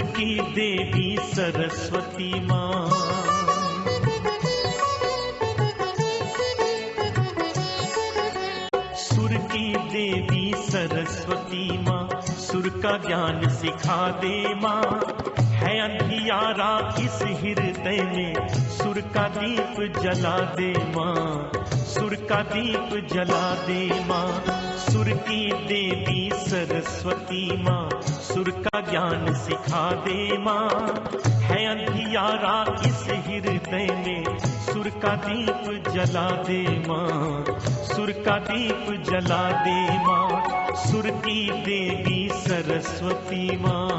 की देवी सरस्वती माँ। सुर की देवी सरस्वती माँ, सुर का ज्ञान सिखा दे माँ। है अंधियारा इस हृदय में, सुर का दीप जला दे माँ। सुर का दीप जला दे माँ। सुर की देवी सरस्वती माँ, सुर का ज्ञान सिखा दे माँ। है अंधियारा इस हृदय में, सुर का दीप जला दे माँ। सुर का दीप जला दे माँ। सुर की देवी सरस्वती माँ।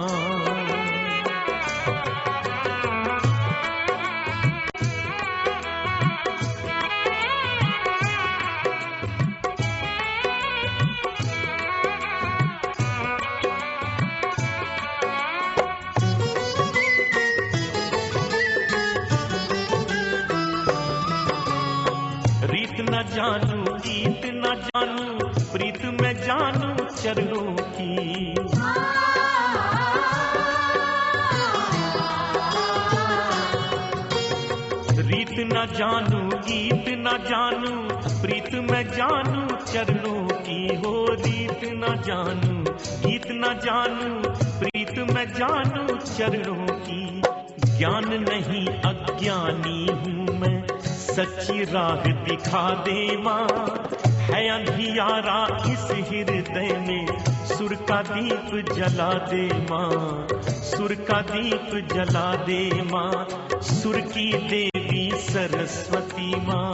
रीत न जानू गीत न जानू, प्रीत में जानू चरणों की। रीत न जानू गीत न जानू, प्रीत में जानू चरणों की। हो रीत न जानू गीत न जानू, प्रीत में जानू चरणों की। ज्ञान नहीं अज्ञानी हूँ मैं, सच्ची राह दिखा दे माँ। है अंधियारा इस हृदय में, सुर का दीप जला दे माँ। सुर का दीप जला दे माँ। सुर की देवी सरस्वती माँ।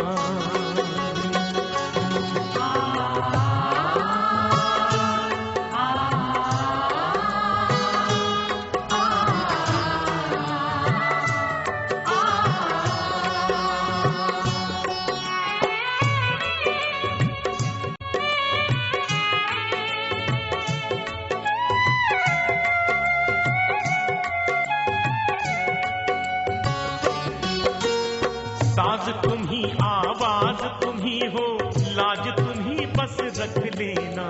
साज तुम ही आवाज तुम ही हो, लाज तुम ही बस रख लेना।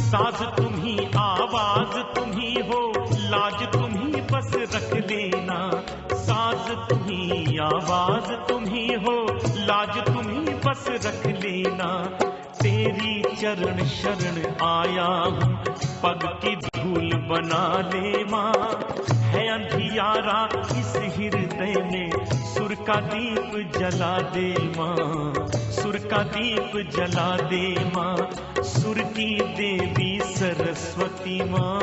साज तुम ही आवाज तुम ही हो, लाज तुम ही बस रख लेना। साज तुम ही आवाज तुम ही हो, लाज तुम ही बस रख लेना। तेरी चरण शरण आया हूँ, पग की धूल बना ले माँ। है अंधियारा इस हृदय में, सुर का दीप जला दे माँ। सुर का दीप जला दे माँ। सुर की देवी सरस्वती माँ।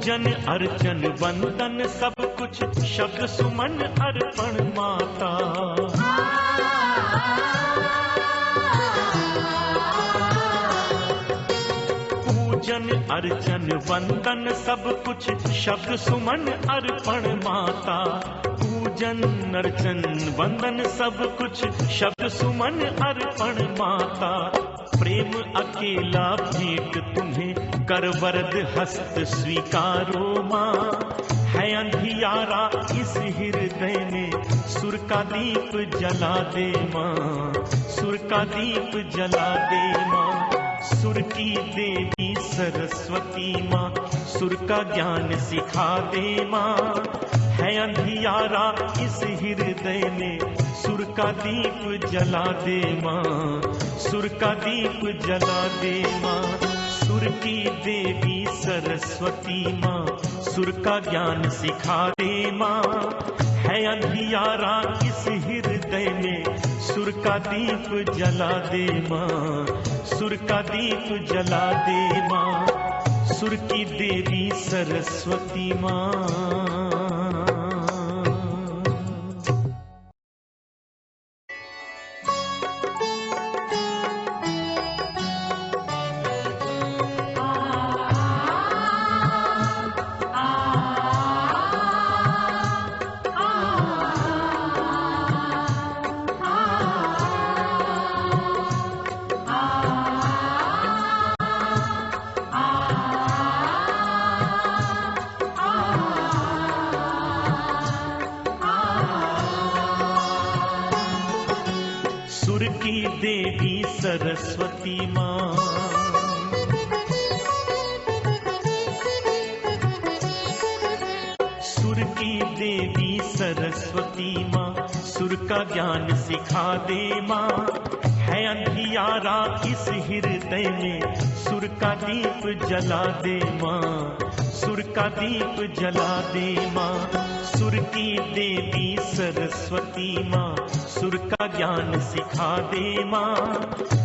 पूजन अर्चन वंदन सब कुछ, शब्द सुमन अर्पण माता। पूजन अर्चन वंदन सब कुछ, शब्द सुमन अर्पण माता। पूजन अर्चन वंदन सब कुछ, शब्द सुमन अर्पण माता। प्रेम अकेला भेंट तुम्हें, कर वरद हस्त स्वीकारो माँ। है अंधियारा इस हृदय में, सुर का दीप जला दे माँ। सुर का दीप जला दे माँ। सुर की देवी सरस्वती माँ, सुर का ज्ञान सिखा दे माँ। है अंधियारा इस हृदय में, सुर का दीप जला दे माँ। सुर का दीप जला दे माँ। सुर की देवी सरस्वती माँ, सुर का ज्ञान सिखा दे माँ। है अंधियारा इस हृदय में, सुर का दीप जला दे माँ। सुर का दीप जला दे माँ। सुर की देवी सरस्वती माँ। की देवी सरस्वती माँ। सुर की देवी सरस्वती माँ, सुर का ज्ञान सिखा दे माँ। है अंधियारा इस हृदय में, सुर का दीप जला दे माँ। सुर का दीप जला दे माँ। सुर की देवी सरस्वती माँ, सुर का ज्ञान सिखा दे माँ।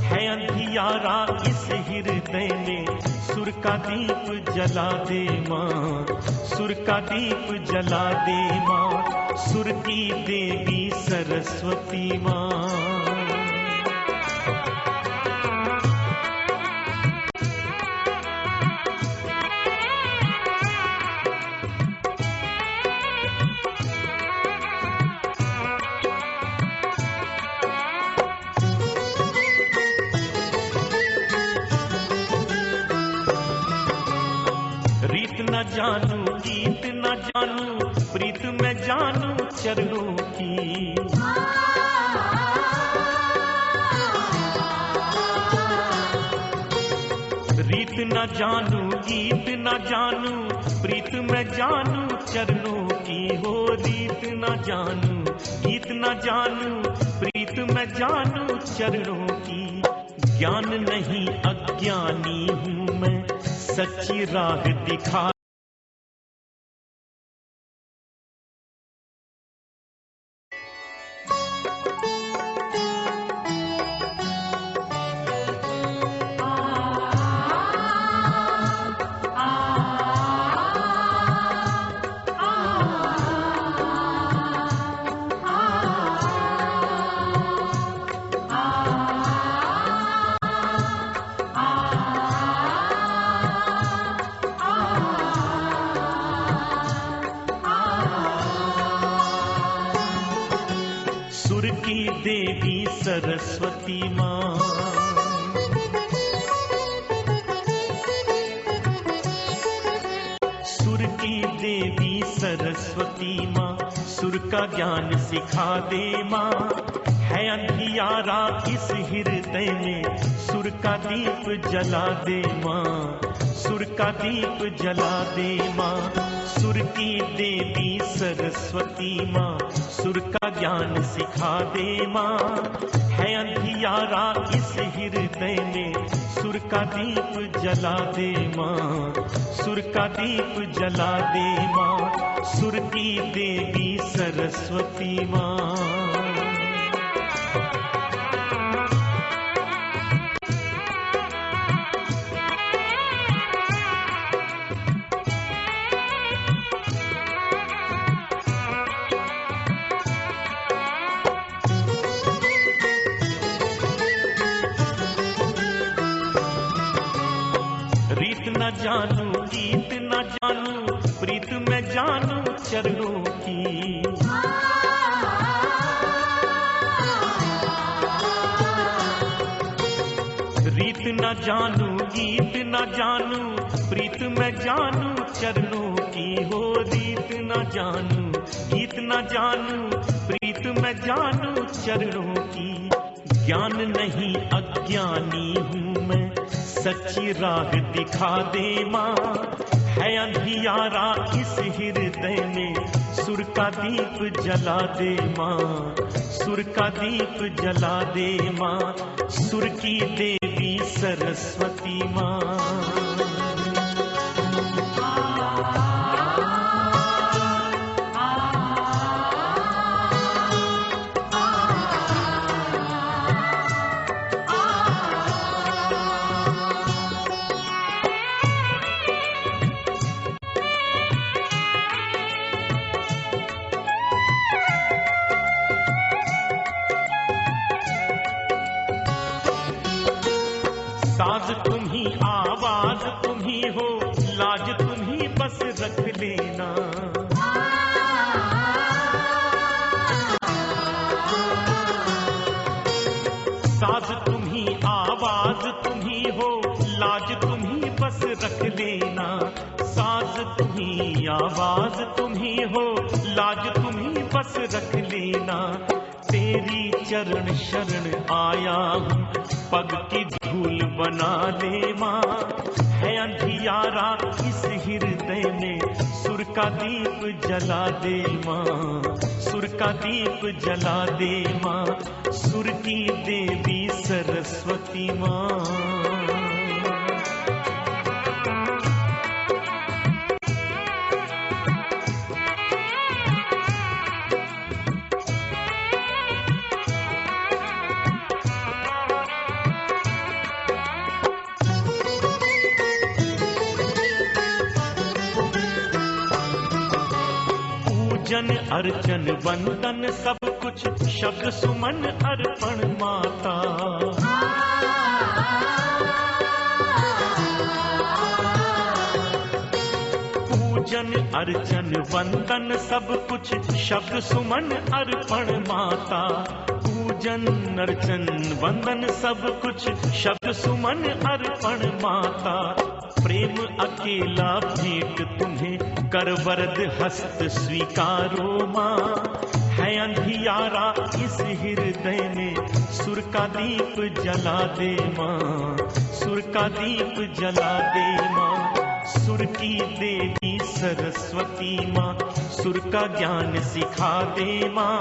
है अंधियारा इस हृदय में, सुर का दीप जला दे माँ। सुर का दीप जला दे माँ। सुर की देवी सरस्वती माँ। रीत न जानू गीत न जानू, प्रीत में जानू चरणों की। रीत न जानू गीत न जानू, प्रीत में जानू चरणों की। हो रीत न जानू गीत न जानू, प्रीत में जानू चरणों की। ज्ञान नहीं अज्ञानी हूँ मैं, सच्ची राह दिखा। सुर की देवी सरस्वती माँ। सुर की देवी सरस्वती माँ, सुर का ज्ञान सिखा दे माँ। है अंधियारा इस हृदय में, सुर का दीप जला दे माँ। सुर का दीप जला दे माँ। सुर की देवी सरस्वती माँ, सुर का ज्ञान सिखा दे माँ। है अंधियारा इस हृदय में, सुर का दीप जला दे माँ। सुर का दीप जला दे माँ। सुर की देवी सरस्वती माँ। रीत न जानू गीत न जानू, प्रीत में जानू चरणों की। रीत न जानू गीत न जानू, प्रीत में जानू चरणों की। हो रीत न जानू गीत न जानू, प्रीत में जानू चरणों की। ज्ञान नहीं अज्ञानी हूँ मैं, सच्ची राह दिखा दे माँ। है अंधियारा इस हृदय में, सुर का दीप जला दे माँ। सुर का दीप जला दे माँ। सुर की देवी सरस्वती माँ। साज तुम ही आवाज तुम ही हो, लाज तुम ही बस रख लेना। साज तुम ही आवाज तुम ही हो, लाज तुम ही बस रख लेना। साज तुम ही आवाज तुम ही हो, लाज तुम ही बस रख लेना। तेरी चरण शरण आया हूँ, पग की धूल बना दे माँ। है अंधियारा इस हृदय में, सुर का दीप जला दे माँ, सुर का दीप जला दे माँ। सुर की देवी सरस्वती माँ। पूजन अर्चन वंदन सब कुछ, शब्द सुमन अर्पण माता। पूजन अर्चन वंदन सब कुछ, शब्द सुमन अर्पण माता। पूजन अर्चन वंदन सब कुछ, शब्द सुमन अर्पण माता। प्रेम अकेला भेंट तुम्हें, कर वरद हस्त स्वीकारो माँ। है अंधियारा इस हृदय में, सुर का दीप जला दे माँ, सुर का दीप जला दे माँ। सुर की देवी सरस्वती माँ, सुर का ज्ञान सिखा दे माँ।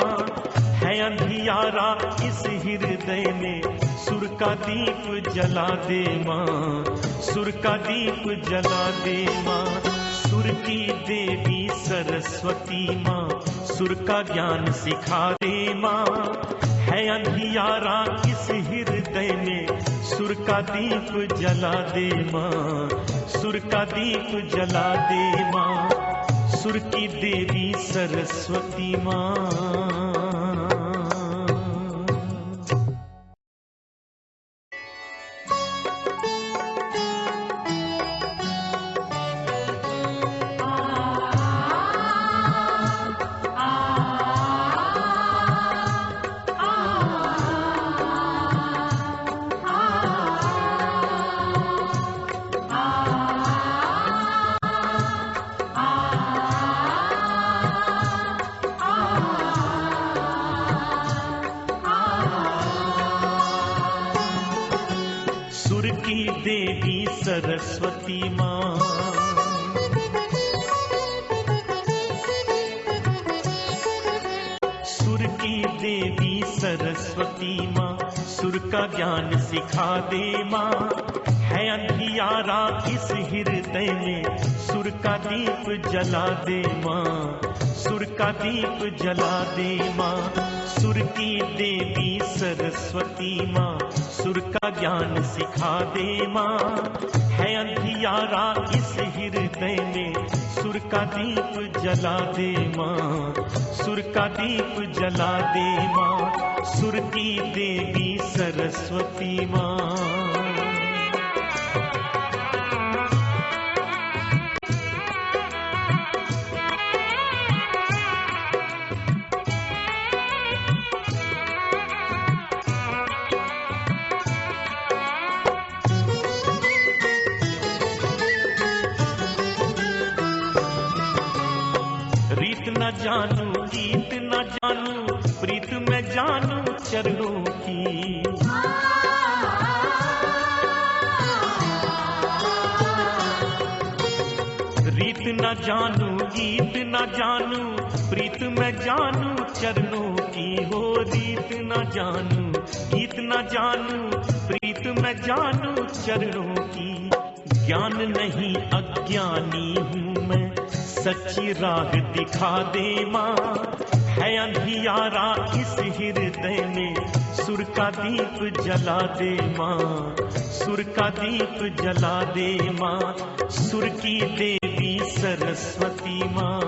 है अंधियारा इस हृदय में, सुर का दीप जला दे माँ, सुर का दीप जला दे माँ। सुर की देवी सरस्वती माँ, सुर का ज्ञान सिखा दे माँ। है अंधियारा इस हृदय में, सुर का दीप जला दे माँ, सुर का दीप जला दे माँ। सुर की देवी सरस्वती माँ। सुर की देवी सरस्वती माँ। सुर की देवी सरस्वती माँ, सुर का ज्ञान सिखा दे माँ। है अंधियारा इस हृदय में, सुर का दीप जला दे माँ, सुर का दीप जला दे माँ। सुर की देवी सरस्वती माँ, सुर का ज्ञान सिखा दे माँ। है अंधियारा इस हृदय में, सुर का दीप जला दे माँ, सुर का दीप जला दे माँ। सुर की देवी सरस्वती माँ। रीत न जानू गीत न जानू, प्रीत में जानू चरणों की। रीत न जानू गीत न जानू, प्रीत में जानू चरणों की। हो रीत न जानू गीत न जानू, प्रीत में जानू चरणों की। ज्ञान नहीं अज्ञानी हूँ मैं, सच्ची राह दिखा दे माँ। है अंधियारा इस हृदय में, सुर का दीप जला दे माँ, सुर का दीप जला दे माँ। सुर की देवी सरस्वती माँ।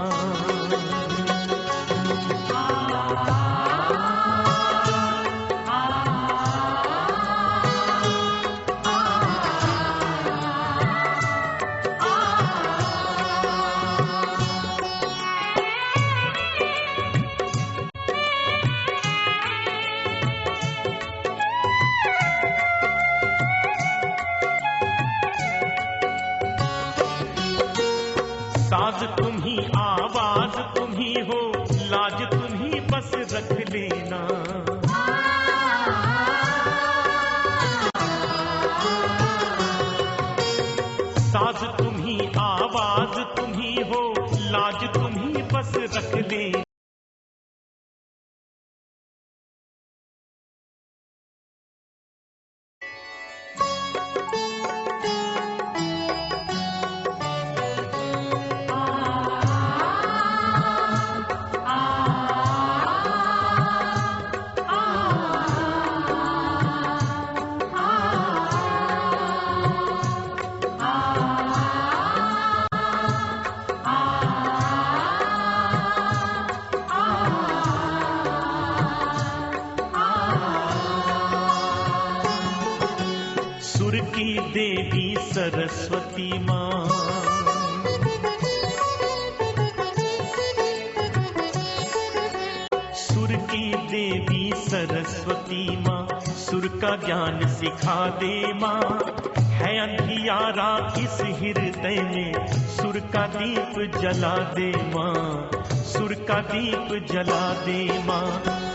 साज तुम ही, आवाज तुम ही हो, लाज तुम ही बस रख लेना। ले। सुर की देवी सरस्वती माँ, सुर की देवी सरस्वती माँ, सुर का ज्ञान सिखा दे माँ। है अंधियारा इस हृदय में, सुर का दीप जला दे माँ, सुर का दीप जला दे माँ।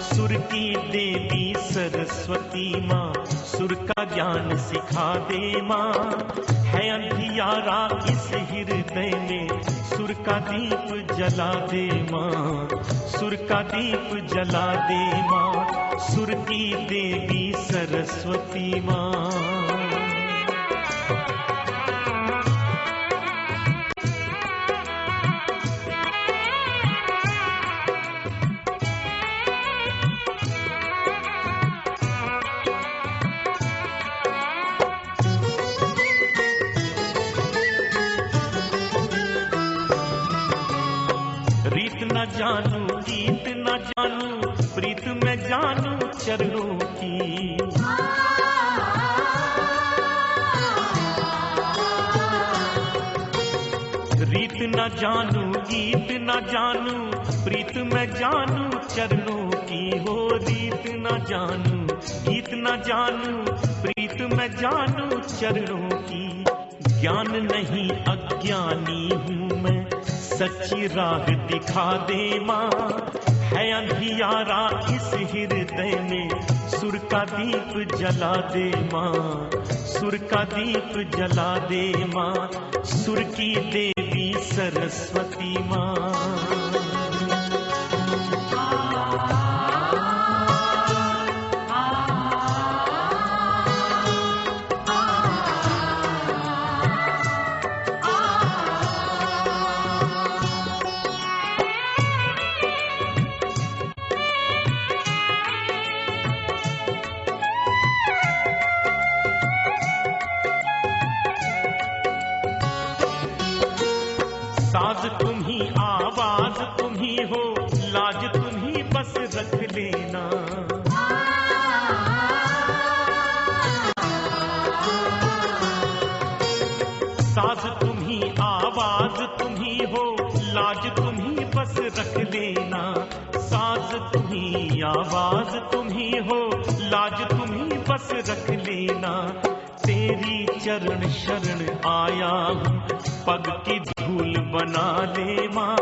सुर की देवी सरस्वती माँ, सुर का ज्ञान सिखा दे माँ। है अंधियारा इस हृदय में, सुर का दीप जला दे माँ, सुर का दीप जला दे माँ। सुर की देवी सरस्वती माँ। रीत न जानू गीत न जानू, प्रीत में जानू चरणों की। रीत न जानू गीत न जानू, प्रीत में जानू चरणों की। हो रीत न जानू गीत न जानू, प्रीत में जानू चरणों की। ज्ञान नहीं अज्ञानी हूँ मैं, सच्ची राह दिखा दे माँ। है अंधियारा इस हृदय में, सुर का दीप जला दे माँ, सुर का दीप जला दे माँ। सुर की देवी सरस्वती माँ। साज तुम ही आवाज तुम ही हो, लाज तुम ही बस रख लेना। साज तुम ही आवाज तुम ही हो, लाज तुम ही बस रख लेना। साज तुम ही आवाज तुम ही हो, लाज तुम ही बस रख लेना। तेरी चरण शरण आया हूँ, पग की धूल बना ले माँ।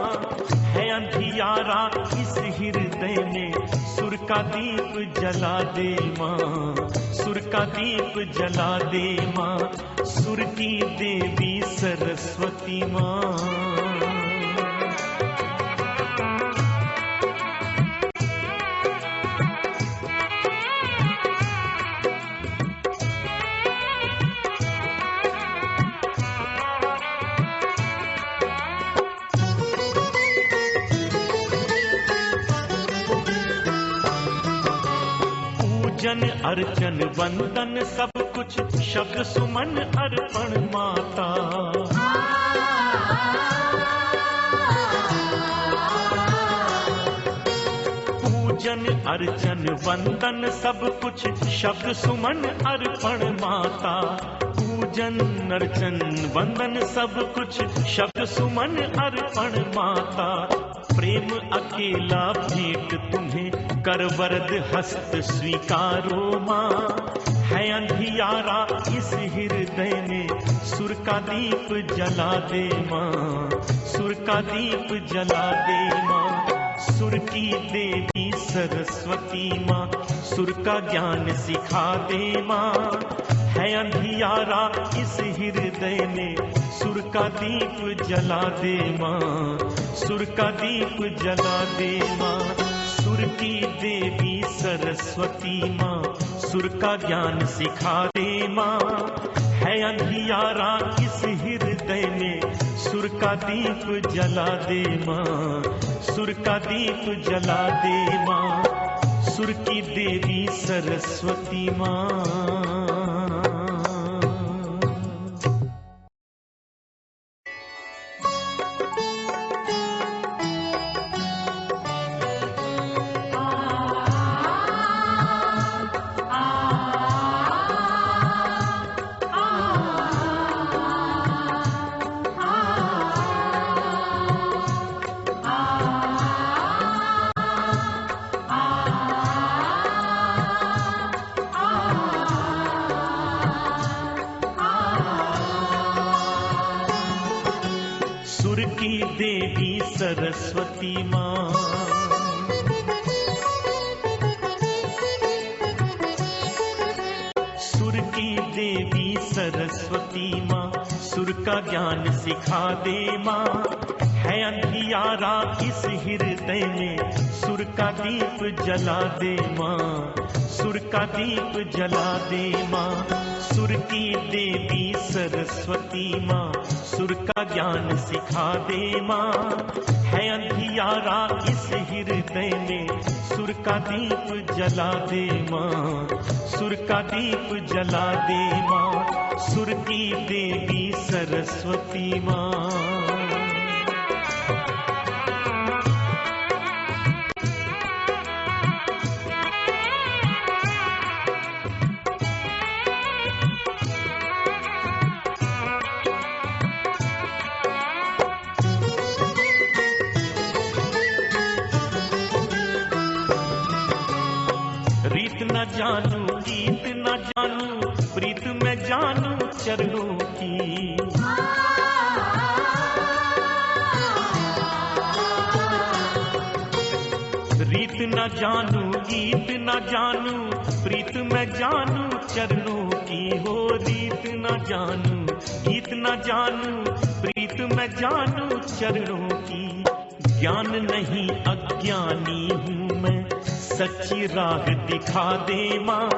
है अंधियारा इस हृदय में, सुर का दीप जला दे माँ, सुर का दीप जला दे माँ। सुर की देवी सरस्वती माँ। पूजन अर्चन वंदन सब कुछ, शब्द सुमन अर्पण माता। पूजन अर्चन वंदन सब कुछ, शब्द सुमन अर्पण माता। पूजन अर्चन वंदन सब कुछ, शब्द सुमन अर्पण माता। प्रेम अकेला भेंट तुम्हें, कर वरद हस्त स्वीकारो माँ। है अंधियारा इस हृदय में, सुर का दीप जला दे माँ, सुर का दीप जला दे माँ। सुर की देवी सरस्वती माँ, सुर का ज्ञान सिखा दे माँ। है अंधियारा इस हृदय में, सुर का दीप जला दे माँ, सुर का दीप जला दे माँ। सुर की देवी सरस्वती माँ, सुर का ज्ञान सिखा दे माँ। है अंधियारा इस हृदय में, सुर का दीप जला दे माँ। सुर का दीप जला दे माँ, सुर की देवी सरस्वती माँ। सुर की देवी सरस्वती माँ, सुर की देवी सरस्वती माँ, सुर का ज्ञान सिखा दे माँ। है अंधियारा इस हृदय में, सुर का दीप जला दे माँ। सुर का दीप जला दे माँ, सुर की देवी सरस्वती माँ, सुर का ज्ञान सिखा दे माँ। है अंधियारा इस हृदय में, सुर का दीप जला दे माँ। सुर का दीप जला दे माँ, सुर की देवी सरस्वती माँ। रीत न जानू गीत न जानू, प्रीत में जानू चरणों की। रीत न जानू गीत न जानू, प्रीत में जानू चरणों की। हो रीत न जानू गीत न जानू, प्रीत में जानू चरणों की। ज्ञान नहीं अज्ञानी हूँ मैं, सच्ची राह दिखा दे माँ।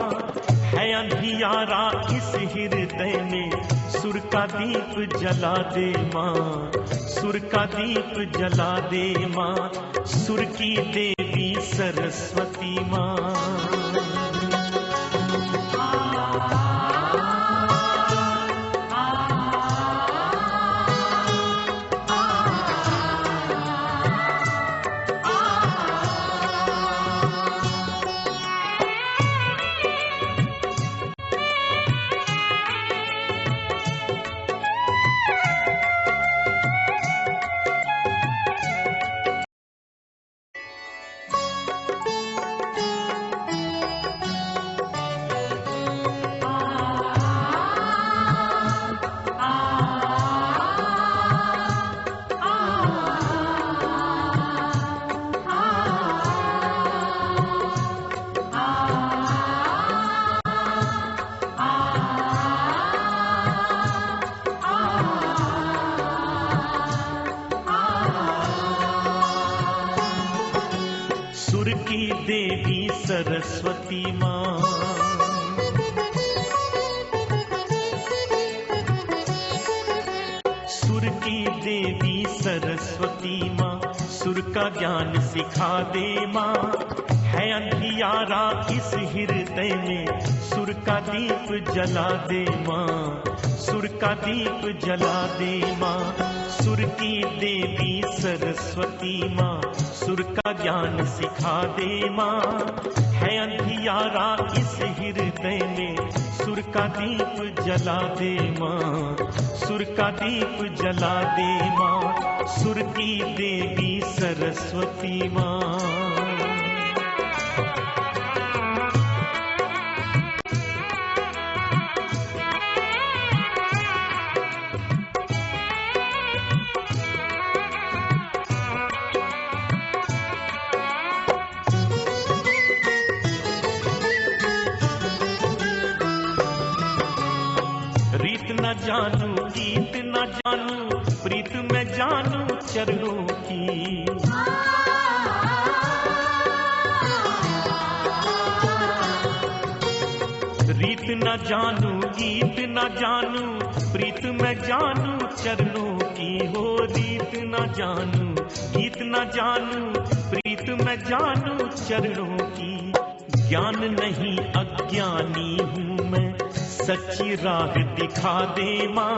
है अंधियारा इस हृदय में, सुर का दीप जला दे माँ। सुर का दीप जला दे माँ, सुर की देवी सरस्वती माँ। सुर की देवी सरस्वती माँ, सुर की देवी सरस्वती माँ, सुर का ज्ञान सिखा दे माँ। है अंधियारा इस हृदय में, सुर का दीप जला दे माँ। सुर का दीप जला दे माँ, सुर की देवी सरस्वती माँ, सुर का ज्ञान सिखा दे माँ। है अंधियारा इस हृदय में, सुर का दीप जला दे माँ। सुर का दीप जला दे माँ, सुर की देवी सरस्वती माँ। रीत न जानू गीत न जानू, प्रीत में जानू चरणों की। रीत न जानू गीत न जानू, प्रीत मैं जानू चरणों की। हो रीत न जानू गीत न जानू, प्रीत मैं जानू चरणों की। ज्ञान नहीं अज्ञानी हूँ मैं, सच्ची राह दिखा दे माँ।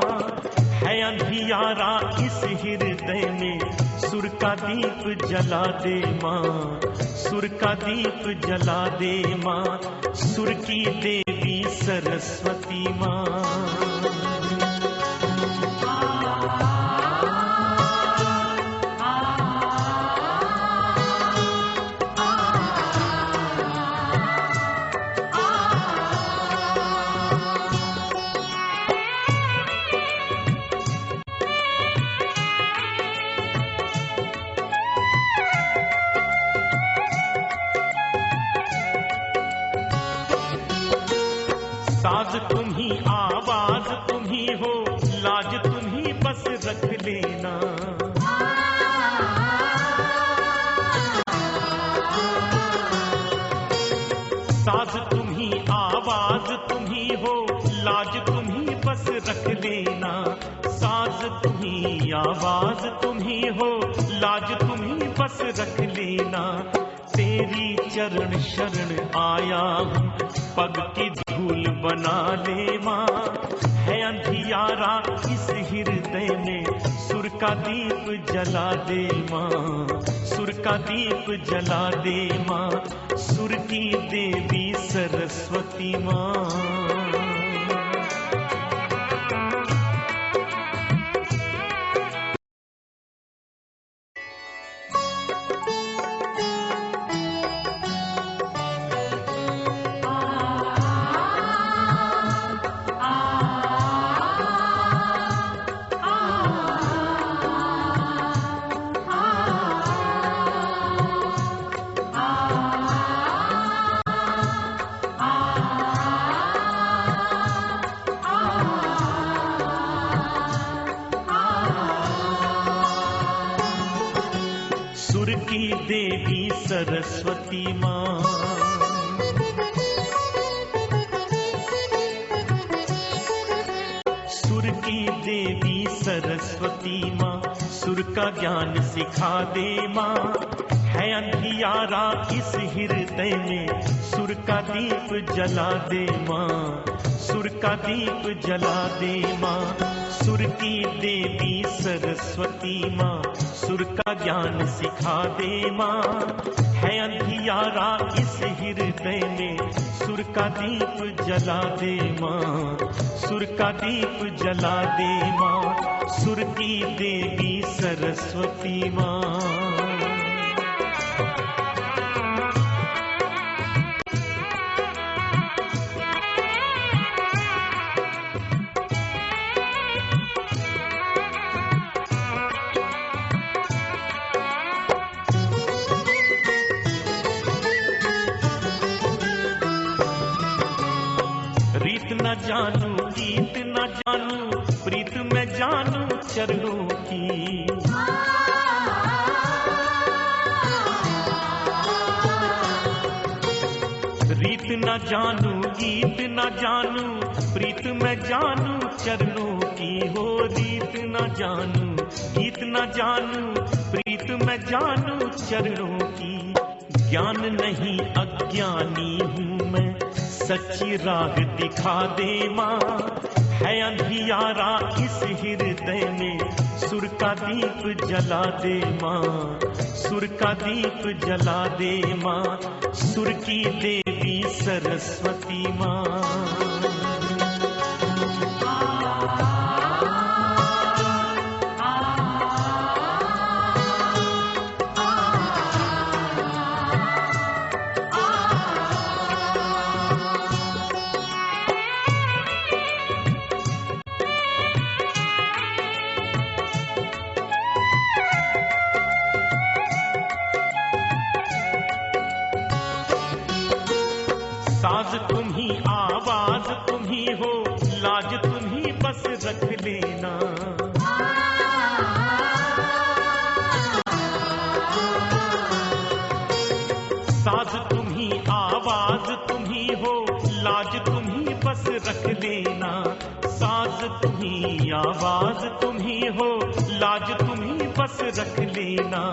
है अंधियारा इस हृदय में, सुर का दीप जला दे माँ। सुर का दीप जला दे माँ, सुर की देवी सरस्वती माँ। साज तुम ही आवाज तुम ही हो, लाज तुम ही बस रख लेना। साज तुम ही आवाज तुम ही हो, लाज तुम ही बस रख लेना। साज तुम ही आवाज तुम ही हो, लाज तुम ही बस रख लेना। तेरी चरण शरण आया हूँ, पग की धूल बना ले माँ। है अंधियारा इस हृदय में, सुर का दीप जला दे माँ। सुर का दीप जला दे माँ, सुर की देवी सरस्वती माँ। सुर की देवी सरस्वती माँ। सुर की देवी सरस्वती माँ, सुर का ज्ञान सिखा दे माँ। है अंधियारा इस हृदय में, सुर का दीप जला दे माँ। सुर का दीप जला दे माँ, सुर की देवी सरस्वती माँ। सुर का ज्ञान सिखा दे माँ। है अंधियारा इस हृदय में, सुर का दीप जला दे माँ। सुर का दीप जला दे माँ, सुर की देवी सरस्वती माँ। रीत न जानू गीत न जानू, प्रीत मैं जानू चरणों की। रीत न जानू गीत न जानू, प्रीत मैं जानू चरणों की। हो रीत न जानू गीत न जानू, प्रीत मैं जानू चरणों की। ज्ञान नहीं अज्ञानी हूँ मैं, सच्ची राह दिखा दे माँ। है अंधियारा इस हृदय में, सुर का दीप जला दे माँ। सुर का दीप जला दे माँ, सुर की देवी सरस्वती माँ। साज तुम ही आवाज तुम ही हो, लाज तुम ही बस रख लेना। साज तुम्ही आवाज तुम्ही हो, लाज तुम्ही बस रख लेना। साज तुम्ही आवाज तुम्ही हो, लाज तुम्ही बस रख लेना।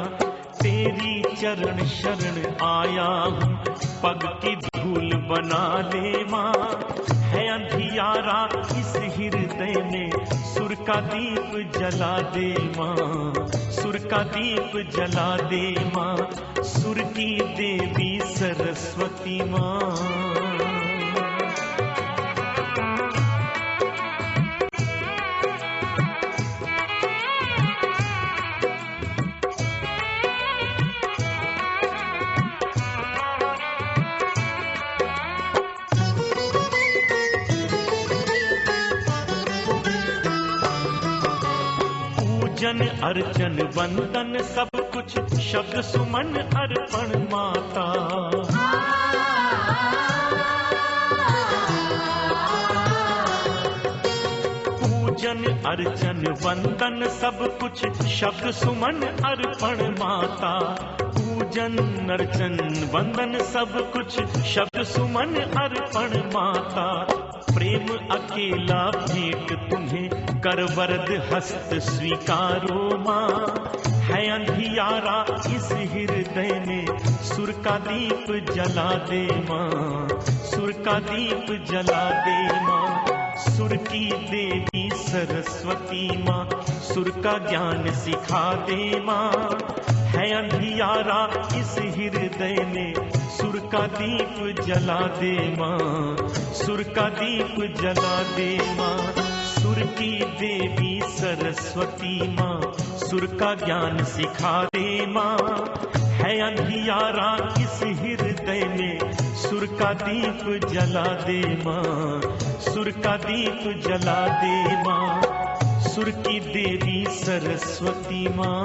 तेरी चरण शरण आया हूँ, पग की धूल बना ले माँ। है अंधियारा इस हृदय में, सुर का दीप जला दे माँ। सुर का दीप जला दे माँ, सुर की देवी सरस्वती माँ। पूजन अर्चन वंदन सब कुछ, शब्द सुमन अर्पण माता। पूजन अर्चन वंदन सब कुछ, शब्द सुमन अर्पण माता। पूजन अर्चन वंदन सब कुछ, शब्द सुमन अर्पण माता। प्रेम अकेला भेंट तुम्हें, कर वरद हस्त स्वीकारो माँ। है अंधियारा इस हृदय में, सुर का दीप जला दे माँ। सुर का दीप जला दे माँ, सुर की देवी सरस्वती माँ। सुर का ज्ञान सिखा दे माँ। है अंधियारा इस हृदय में, सुर का दीप जला दे माँ। सुर का दीप जला दे माँ, सुर की देवी सरस्वती माँ। सुर का ज्ञान सिखा दे माँ। है अंधियारा इस हृदय में, सुर का दीप जला दे माँ। सुर का दीप जला दे माँ, सुर की देवी सरस्वती माँ।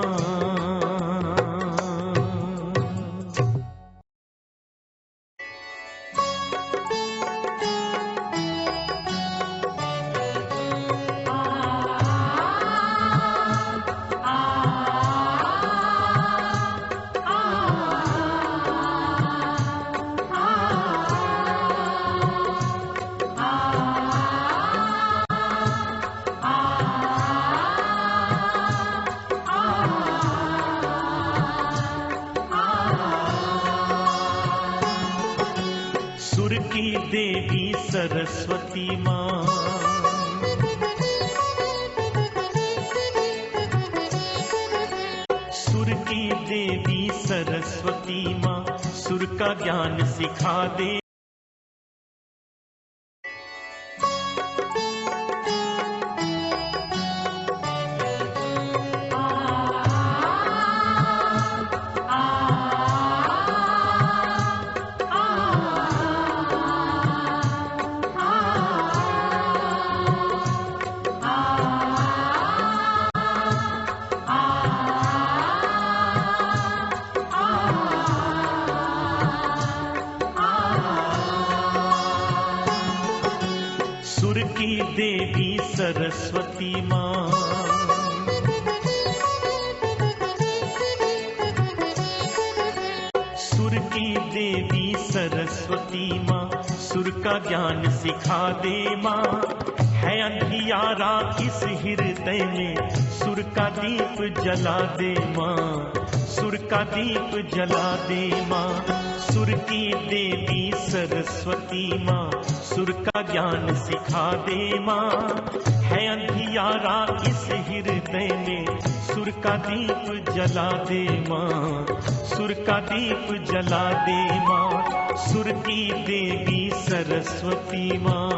सुर की देवी सरस्वती माँ। सुर की देवी सरस्वती माँ, सुर का ज्ञान सिखा दे। सुर की देवी सरस्वती माँ। सुर की देवी सरस्वती माँ, सुर का ज्ञान सिखा दे माँ। है अंधियारा इस हृदय में, सुर का दीप जला दे माँ। सुर का दीप जला दे माँ, सुर की देवी सरस्वती माँ। सुर का ज्ञान सिखा दे माँ। है अंधियारा इस हृदय में, सुर का दीप जला दे माँ। सुर का दीप जला दे माँ, सुर की देवी सरस्वती माँ।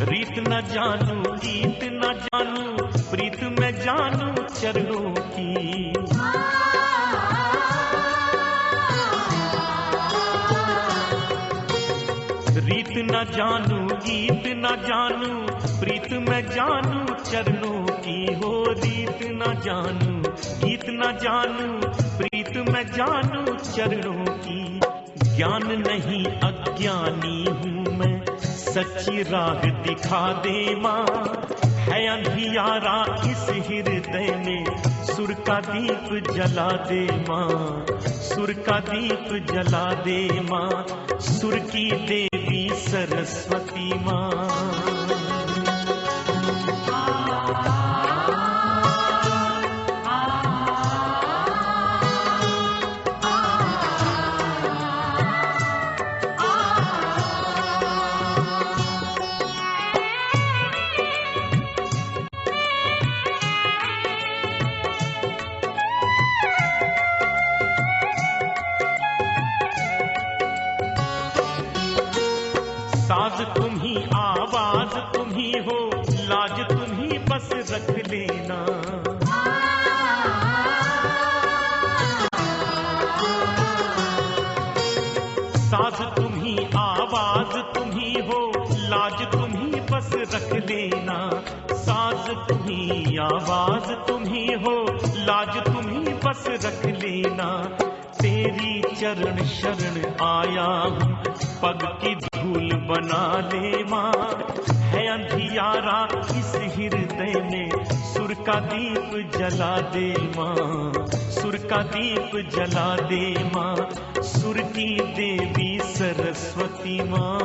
रीत न जानू गीत न जानू, प्रीत में जानू चरणों की। रीत न जानू गीत न जानू, प्रीत में जानू चरणों की। की हो रीत न जानू, गीत न जानू, प्रीत मैं जानू चरणों की। ज्ञान नहीं अज्ञानी हूँ मैं, सच्ची राह दिखा दे माँ। है अंधियारा इस हृदय में, सुर का दीप जला दे माँ, सुर का दीप जला दे माँ। सुर की देवी सरस्वती माँ। साज तुम ही, आवाज तुम ही हो, लाज तुम ही बस रख लेना। साज तुम ही, आवाज तुम ही हो, लाज तुम ही बस रख लेना। साज तुम ही, आवाज तुम ही हो, लाज तुम ही बस रख लेना। तेरी चरण शरण आया हूँ, पग की धूल बना ले माँ। है अंधियारा इस हृदय में, सुर का दीप जला दे माँ, सुर का दीप जला दे माँ। सुर की देवी सरस्वती माँ।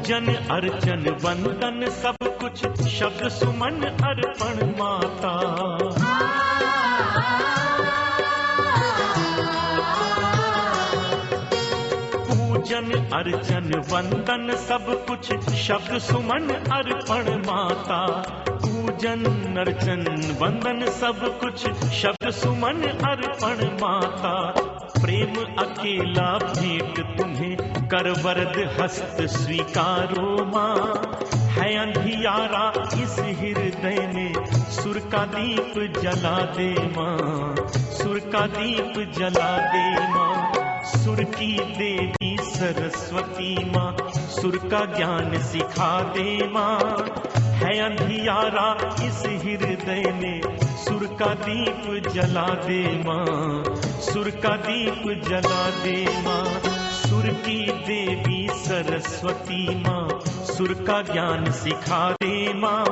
पूजन अर्चन वंदन सब कुछ, शब्द सुमन अर्पण माता। पूजन अर्चन वंदन सब कुछ, शब्द सुमन अर्पण माता। पूजन अर्चन वंदन सब कुछ, शब्द सुमन अर्पण माता। प्रेम अकेला भेंट तुम्हें, कर वरद हस्त स्वीकारो माँ। है अंधियारा इस हृदय में, सुर का दीप जला दे माँ, सुर का दीप जला दे माँ। सुर की देवी सरस्वती माँ, सुर का ज्ञान सिखा दे माँ। है अंधियारा इस हृदय में, सुर का दीप जला दे माँ, सुर का दीप जला दे माँ। सुर की देवी सरस्वती माँ, सुर का ज्ञान सिखा दे माँ।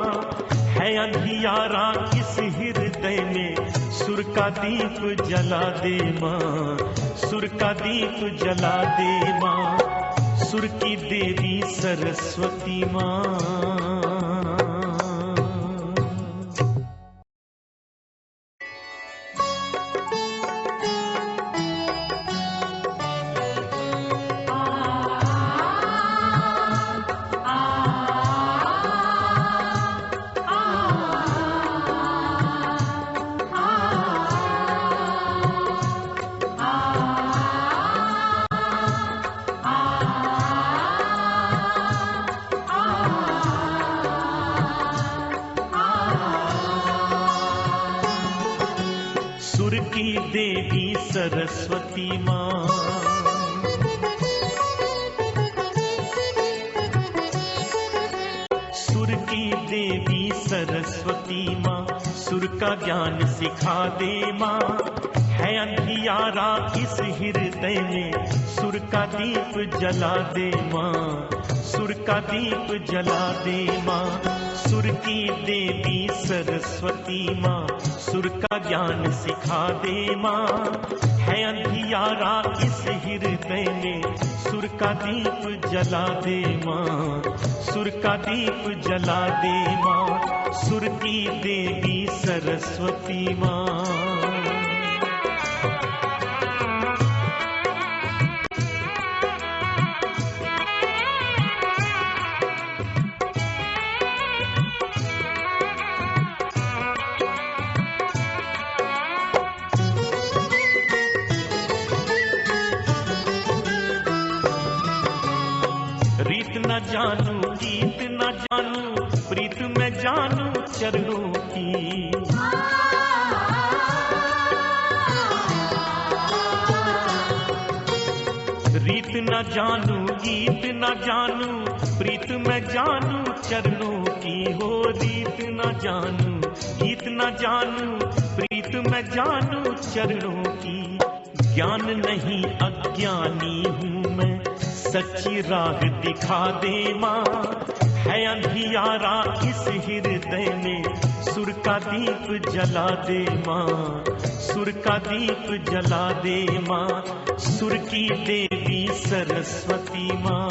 है अंधियारा इस हृदय में, सुर का दीप जला दे माँ, सुर का दीप जला दे माँ। सुर की देवी सरस्वती माँ। सुर की देवी सरस्वती माँ। सुर की देवी सरस्वती माँ, सुर का ज्ञान सिखा दे माँ। है अंधियारा इस हृदय में, सुर का दीप जला दे माँ, सुर का दीप जला दे माँ। सुर की देवी सरस्वती माँ, सुर का ज्ञान सिखा दे माँ। है अंधियारा इस हृदय में, सुर का दीप जला दे माँ, सुर का दीप जला दे माँ। सुर की देवी सरस्वती माँ। न जानू गीत न जानू, प्रीत में जानू चरणों की। रीत न जानू गीत न जानू, प्रीत में जानू चरणों की। हो रीत न जानू गीत न जानू, प्रीत में जानू चरणों की। ज्ञान नहीं अज्ञानी हूँ मैं, सच्ची राह दिखा दे माँ। है अंधियारा इस हृदय में, सुर का दीप जला दे माँ। सुर का दीप जला दे माँ, सुर की देवी सरस्वती माँ।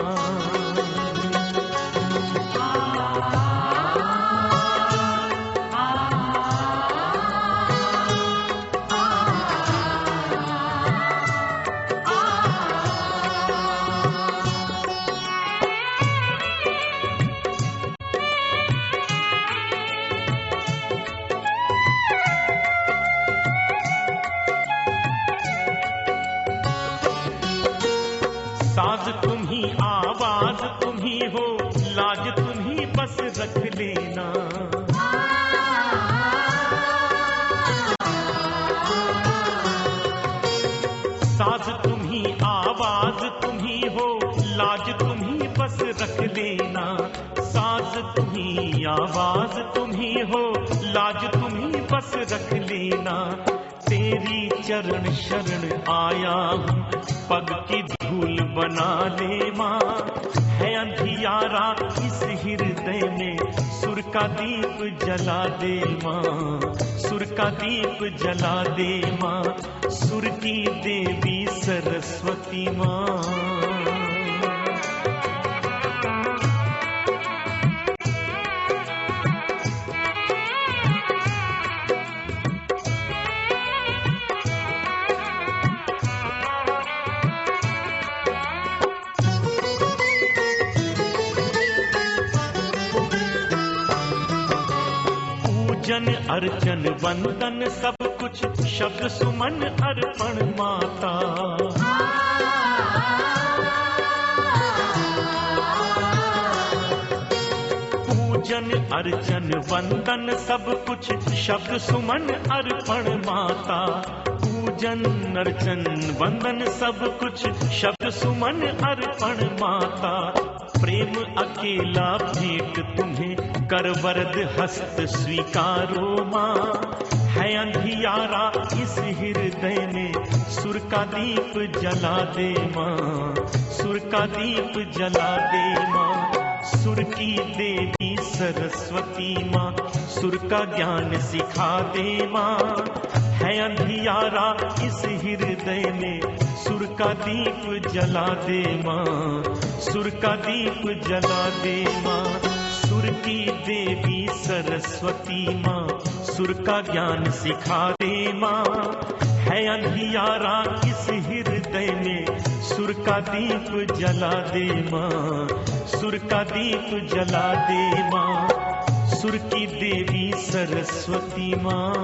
साज तुम ही आवाज तुम ही हो, लाज तुम ही बस रख लेना। साज तुम ही आवाज तुम ही हो, लाज तुम ही बस रख लेना। साज तुम ही आवाज तुम ही हो, लाज तुम ही बस रख लेना। तेरी चरण शरण आया हूँ, पग की धूल बना ले माँ। है अंधियारा इस हृदय में, सुर का दीप जला दे माँ। सुर का दीप जला दे माँ, सुर की देवी सरस्वती माँ। पूजन अर्चन वंदन सब कुछ, शब्द सुमन अर्पण माता। पूजन अर्चन वंदन सब कुछ, शब्द सुमन अर्पण माता। पूजन अर्चन वंदन सब कुछ, शब्द सुमन अर्पण माता। प्रेम अकेला भेंट तुम्हें, कर वरद हस्त स्वीकारो माँ। है अंधियारा इस हृदय में, सुर का दीप जला दे माँ। सुर का दीप जला दे माँ, सुर की देवी सरस्वती माँ। सुर का ज्ञान सिखा दे माँ। है अंधियारा इस हृदय में, सुर का दीप जला दे माँ। सुर का दीप जला दे माँ, सुर की देवी सरस्वती माँ। सुर का ज्ञान सिखा दे माँ। है अंधियारा इस हृदय में, सुर का दीप जला दे माँ। सुर का दीप जला दे माँ, सुर की देवी सरस्वती माँ।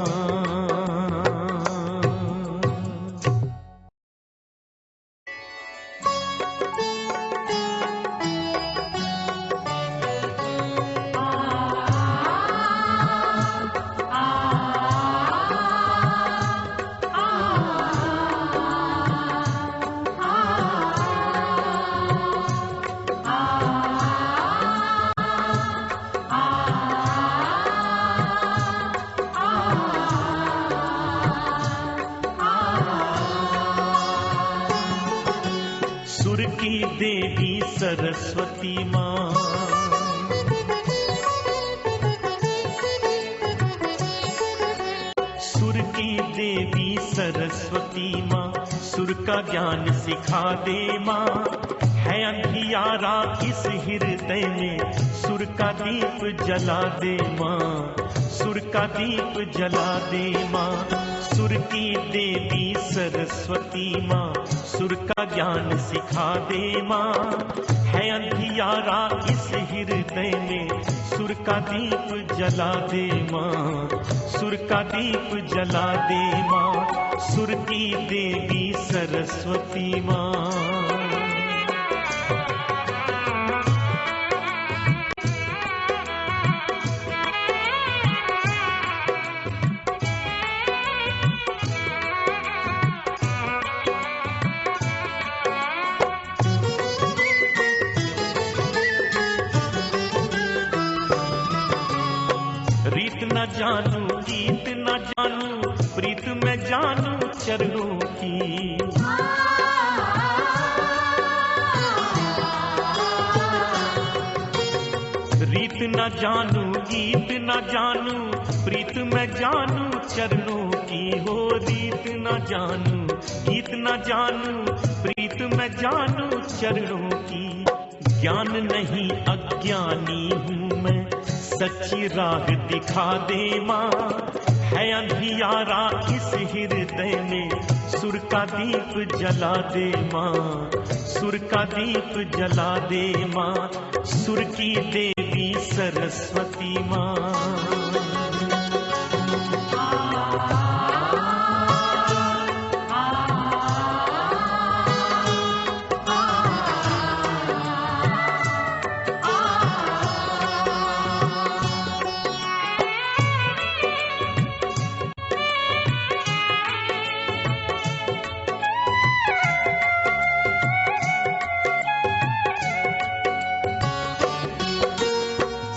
सुर की देवी सरस्वती माँ। सुर की देवी सरस्वती माँ, सुर का ज्ञान सिखा दे माँ। है अंधियारा इस हृदय में, सुर का दीप जला दे माँ। सुर का दीप जला दे माँ, सुर की देवी सरस्वती माँ। सुर का ज्ञान सिखा दे माँ। है अंधियारा इस हृदय में, सुर का दीप जला दे माँ। सुर का दीप जला दे माँ, सुर की देवी सरस्वती माँ। न जानू गीत न जानू, प्रीत में जानू चरणों की। रीत न जानू गीत न जानू, प्रीत में जानू चरणों की। हो रीत न जानू गीत न जानू, प्रीत में जानू चरणों की। ज्ञान नहीं अज्ञानी हूँ मैं, सच्ची राह दिखा दे माँ। है अंधियारा इस हृदय में, सुर का दीप जला दे माँ। सुर का दीप जला दे माँ, सुर की देवी सरस्वती माँ।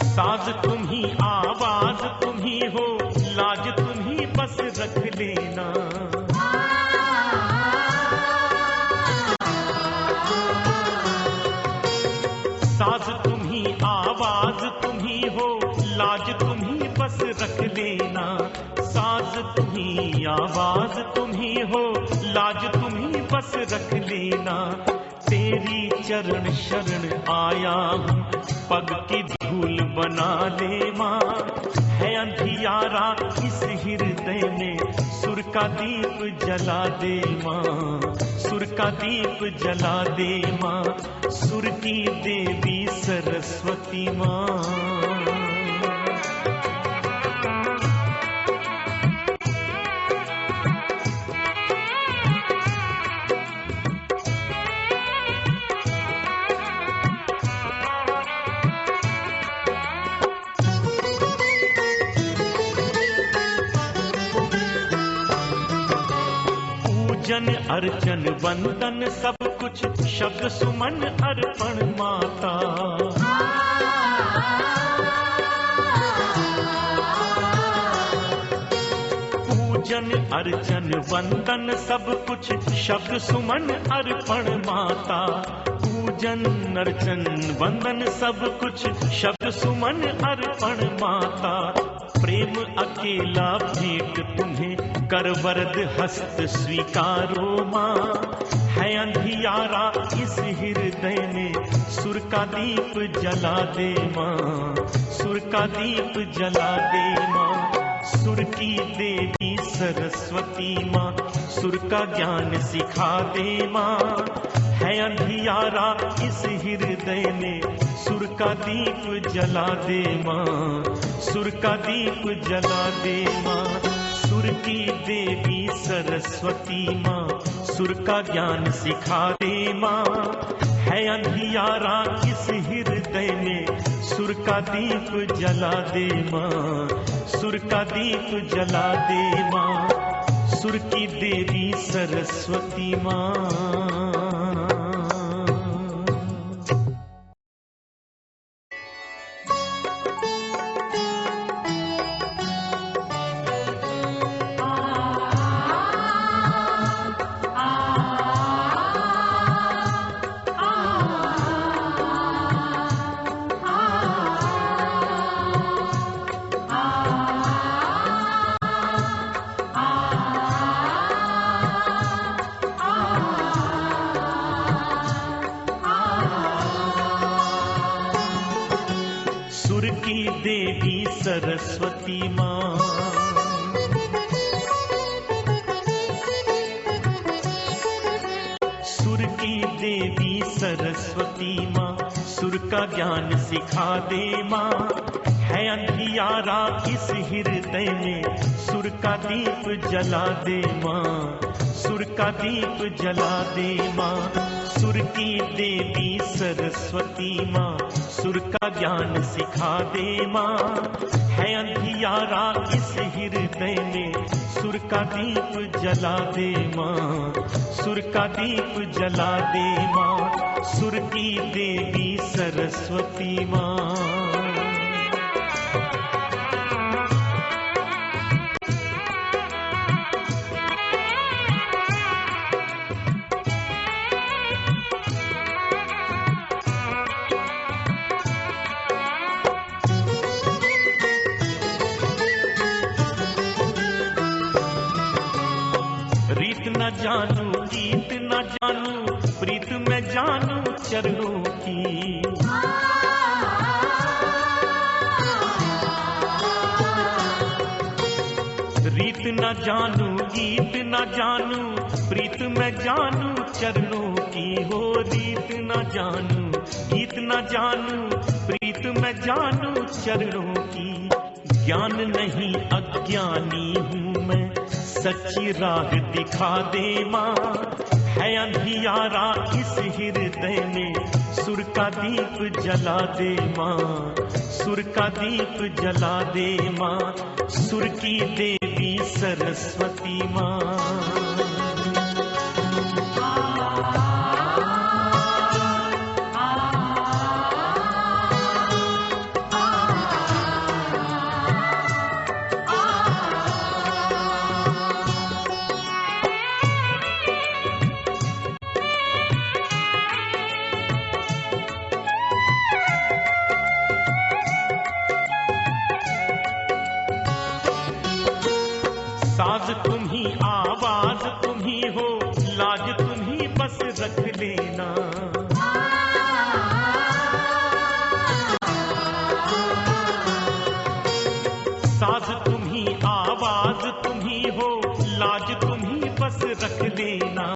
साज तुम ही आवाज तुम ही हो, लाज तुम ही बस रख लेना। साज तुम ही आवाज तुम ही हो, लाज तुम ही बस रख लेना। साज तुम ही आवाज तुम ही हो, लाज तुम ही बस रख लेना। तेरी चरण शरण आया हूँ, पग की धूल बना ले माँ। है अंधियारा इस हृदय में, सुर का दीप जला दे माँ। सुर का दीप जला दे माँ, सुर की देवी सरस्वती माँ। पूजन अर्चन वंदन सब कुछ, शब्द सुमन अर्पण माता। पूजन अर्चन वंदन सब कुछ, शब्द सुमन अर्पण माता। पूजन अर्चन वंदन सब कुछ, शब्द सुमन अर्पण माता। प्रेम अकेला भेंट तुम्हें, कर वरद हस्त स्वीकारो माँ। है अंधियारा इस हृदय में, सुर का दीप जला दे माँ। सुर का दीप जला दे माँ, सुर की देवी सरस्वती माँ। सुर का ज्ञान सिखा दे माँ। है अंधियारा इस हृदय में, सुर का दीप जला दे माँ। सुर का दीप जला दे माँ, सुर की देवी सरस्वती माँ। सुर का ज्ञान सिखा दे माँ। है अंधियारा इस हृदय में, सुर का दीप जला दे माँ। सुर का दीप जला दे माँ, सुर की देवी सरस्वती माँ। सुर की देवी सरस्वती माँ। सुर की देवी सरस्वती माँ, सुर का ज्ञान सिखा दे माँ। है अंधियारा इस हृदय में, सुर का दीप जला दे माँ। सुर का दीप जला दे माँ, सुर की देवी सरस्वती माँ। सुर का ज्ञान सिखा दे माँ। है अंधियारा इस हृदय में, सुर का दीप जला दे माँ। सुर का दीप जला दे माँ, सुर की देवी सरस्वती माँ। न जानू गीत न जानू, प्रीत में जानू चरणों की। रीत न जानू गीत न जानू, प्रीत में जानू चरणों की हो। रीत न जानू गीत न जानू, प्रीत में जानू चरणों की। ज्ञान नहीं अज्ञानी हूँ मैं, सच्ची राह दिखा दे माँ। है अंधियारा इस हृदय में, सुर का दीप जला दे माँ। सुर का दीप जला दे माँ, सुर की देवी सरस्वती माँ। साज तुम ही आवाज तुम ही हो, लाज तुम ही बस रख लेना। साज तुम ही आवाज तुम ही हो, लाज तुम ही बस रख लेना।